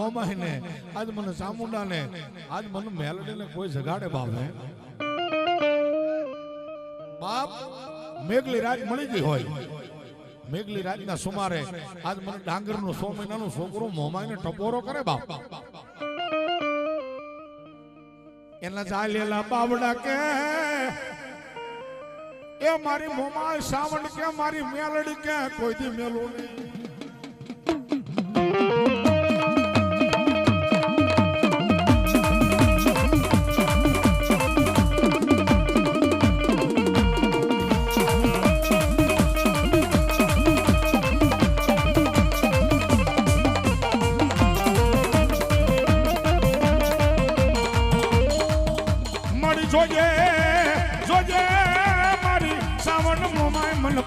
મોમાઈ ને આજ મને ચામુંડા ને આજ મને મેલડી ને કોઈ જગાડે બાપ હે બાપ મેઘલી રાત મળી ગઈ હોય મેઘલી રાતના સુમારે આજ મને ડાંગર નો 100 મહિનાનો છોકરો મોમાઈ ને ટપોરો કરે બાપ એના ચાલેલા બાવડા કે એ મારી મોમાઈ સાવણ કે મારી મેલડી કે કોઈ દી મેલું નહીં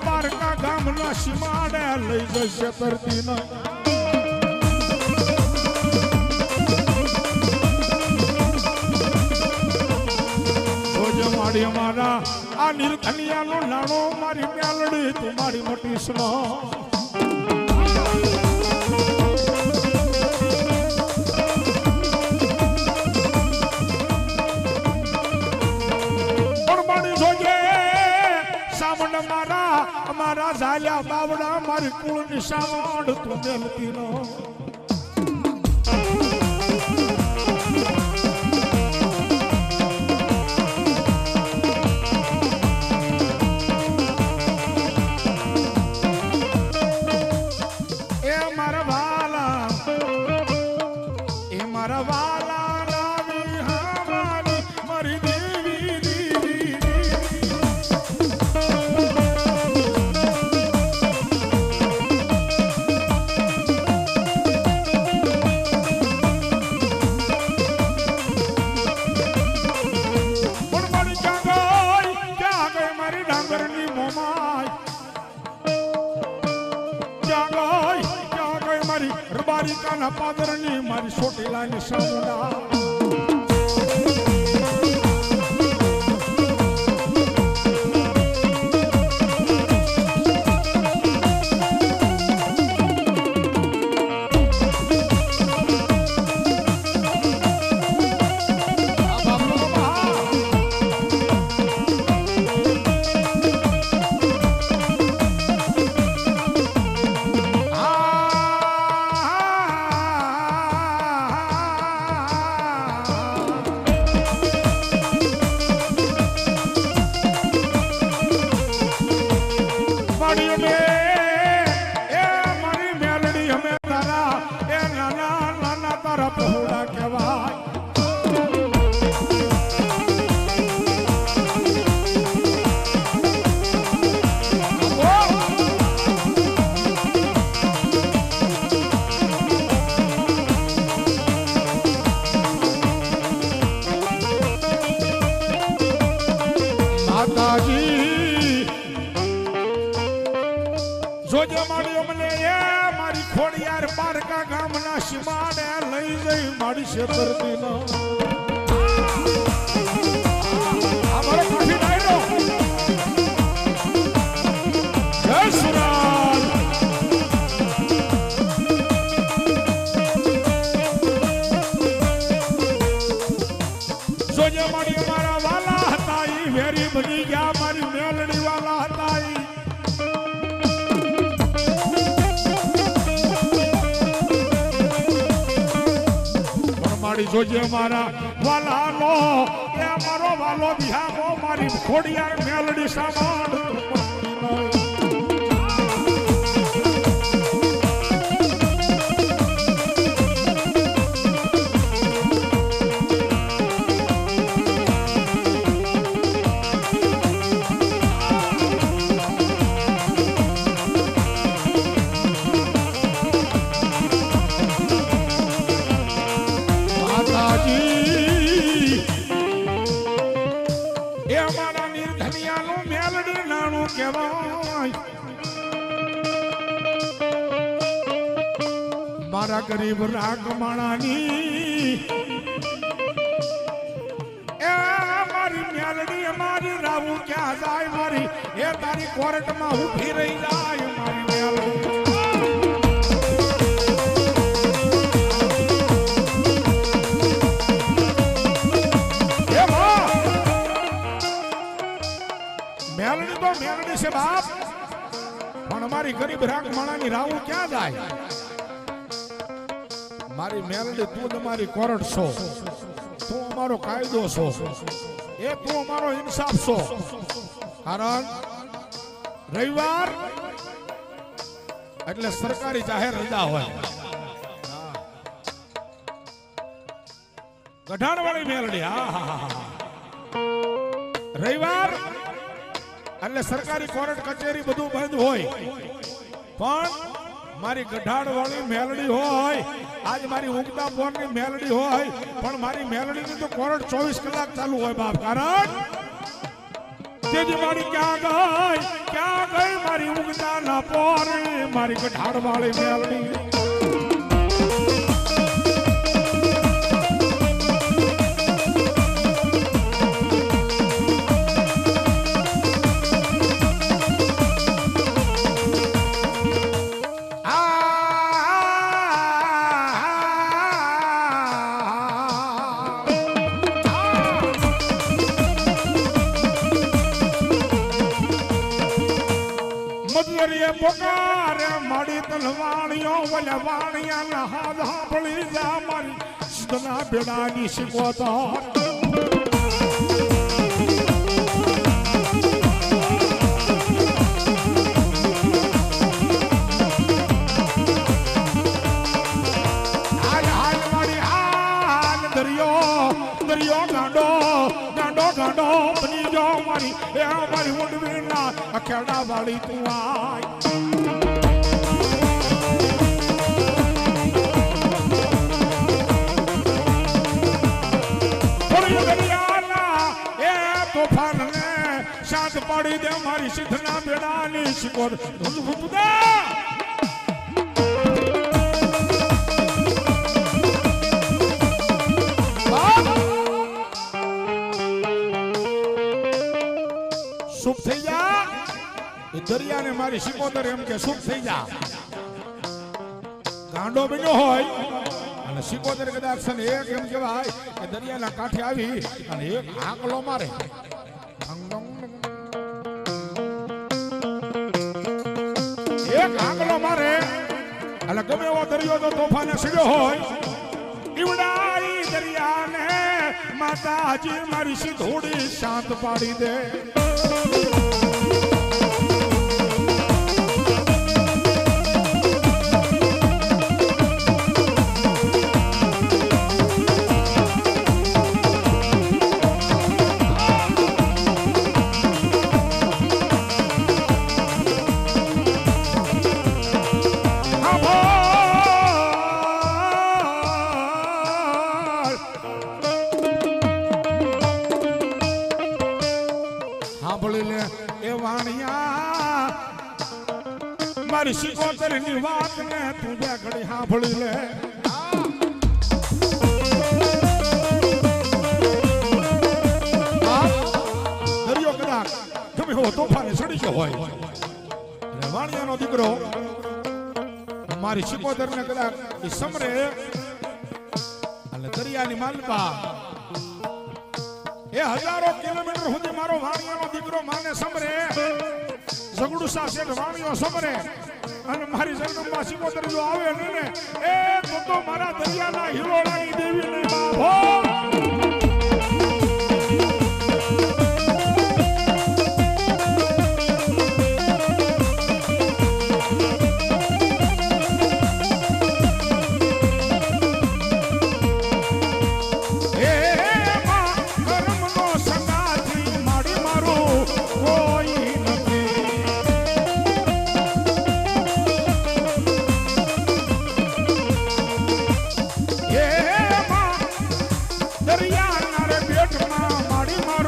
પારકા ગામના સીમાડે લઈ જશે તરતીના રોજ મારી મારા આ નીલકનિયાનો નાણો મારી મેલડી તું મારી મોટી સ્નો મારા ઝાલ્યા બાવડા મારી કુળ ની સાવડ તું મેલતી નો એ મારા વાલા લાવી હાવાની મારી દેવી રબારિકાના પાદરની મારી સોટેલાની સામુંડા જોજે મારી મને એ મારી ખોડિયાર પારકા ગામના સીમાડે લઈ જઈ મારી છેતરતી નો આ મારો કાઠી ડાયરો જય સુરાલ જોજે મારી મારા વાલા હતા ઈ વેરી બની ગયા મારી મેલડી વાલા હતા ઈ જોજે મારા વાલાનો એ મારો વાલો બિહામો મારી ખોડિયાર મેલડી સામાડ મારા ગરીબ રાગમાણાની એ મારી મેલડી મારી રાવું ક્યાં જાય મારી એ તારી કોર્ટમાં ઊભી રહી જાય મારી મેલડી મેલડી છે બાપ, પણ અમારી ગરીબ રાખ માણાની રાવું ક્યાં જાય? મારી મેલડી તું તમારી કોરટ છો, તું અમારો કાયદો છો, એ તું અમારો ઇન્સાફ છો. કારણ રવિવાર એટલે સરકારી જાહેર રજા હોય. ગઢાણ વાળી મેલડી, રવિવાર એટલે સરકારી કોર્ટ કચેરી બધું બંધ હોય, પણ મારી ગઢાણ વાળી મેલડી હોય, આજ મારી ઉગતા બોરની મેલડી હોય, પણ મારી મેલડીની તો કોર્ટ 24 કલાક ચાલુ હોય બાપ. કારણ તેજી મારી ક્યાં ગઈ મારી ઉગતા ના પોરી, મારી ગઢાણ વાળી મેલડી. પોકારે માડી તલવાણીઓ વલે વાણિયા ના હાથ સાંભળી જા મારી સદના બેડાની શિકોતર. દરિયો ગાંડો બની જાઓ મારી, એ મારી ઊંડવી ના અખેડા વાળી તું આય. તોફાન ને શાંત પાડી દે મારી સિદ્ધના બેડાની શિકોર. શુભ થઈ જા એ દરિયાને મારી શિકોતર એમ કે શુભ થઈ જા. ગાંડો બન્યો હોય અને શિકોતર કદાચ છે ને એક એમ કહેવાય કે દરિયાના કાંઠે આવી અને એક આંકલો મારે, એક આંકલો મારે એટલે ગમે એવો દરિયો તો તોફાને સીડ્યો હોય, ઈવડાઈ દરિયાને માતાજી મારી સિધોડી શાંત પાડી દે. મારી શિકોતર ની વાત ને તું બે ઘડી સાંભળી લે. દરિયો કદાચ તમે હો તોફાને ચડી ગયો હોય અને વાણિયાનો દીકરો મારી શિકોતર ને કદાચ એ સમરે અને દરિયાની માલપા એ હજારો કિલોમીટર સુધી મારો વાણિયાનો દીકરો માને સમરે, ઝઘડું સાથે વાણીઓ સમરે અને મારી જન્મમાં શિકોતર જો આવે ને એ તો મારા દરિયાના હિરોળાની